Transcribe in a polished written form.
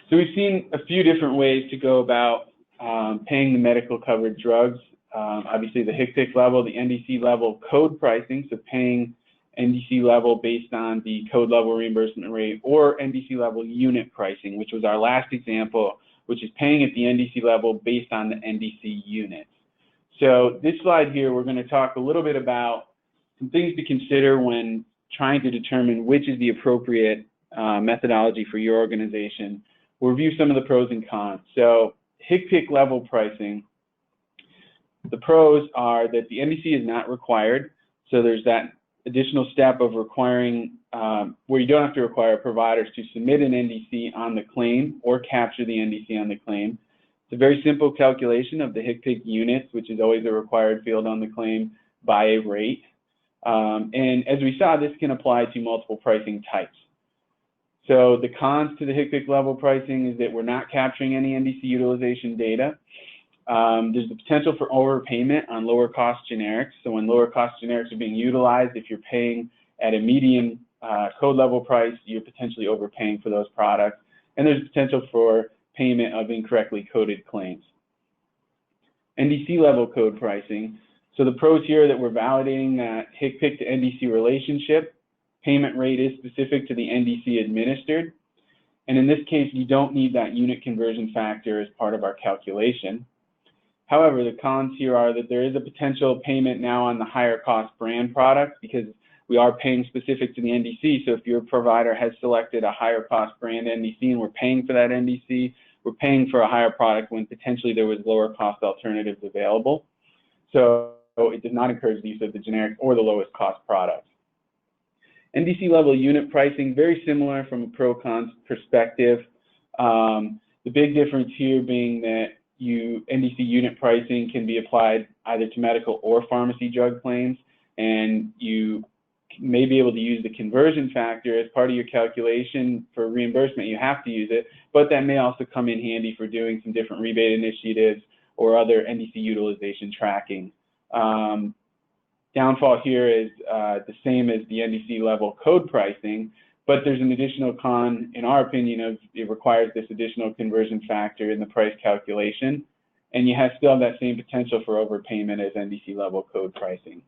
So we've seen a few different ways to go about paying the medical covered drugs. Obviously the HCPCS level, the NDC level code pricing, so paying NDC level based on the code level reimbursement rate, or NDC level unit pricing, which was our last example, which is paying at the NDC level based on the NDC units. So this slide here, we're going to talk a little bit about some things to consider when trying to determine which is the appropriate methodology for your organization. We'll review some of the pros and cons. So HCPCS level pricing, the pros are that the NDC is not required. So there's that additional step of requiring, where you don't have to require providers to submit an NDC on the claim or capture the NDC on the claim. It's a very simple calculation of the HCPCS units, which is always a required field on the claim, by a rate. And as we saw, this can apply to multiple pricing types. So the cons to the HCPCS level pricing is that we're not capturing any NDC utilization data. There's the potential for overpayment on lower cost generics. So when lower cost generics are being utilized, if you're paying at a median code level price, you're potentially overpaying for those products. And there's potential for payment of incorrectly coded claims. NDC level code pricing. So the pros here are that we're validating that HCPCS to NDC relationship. Payment rate is specific to the NDC administered. And in this case, you don't need that unit conversion factor as part of our calculation. However, the cons here are that there is a potential payment now on the higher cost brand products because we are paying specific to the NDC. So if your provider has selected a higher cost brand NDC and we're paying for that NDC, we're paying for a higher product when potentially there was lower cost alternatives available. So it does not encourage the use of the generic or the lowest cost products. NDC level unit pricing, very similar from a pro-cons perspective. The big difference here being that NDC unit pricing can be applied either to medical or pharmacy drug claims, and you may be able to use the conversion factor as part of your calculation for reimbursement. You have to use it, but that may also come in handy for doing some different rebate initiatives or other NDC utilization tracking. Downfall here is the same as the NDC level code pricing, but there's an additional con, in our opinion, of it requires this additional conversion factor in the price calculation, and you still have that same potential for overpayment as NDC level code pricing.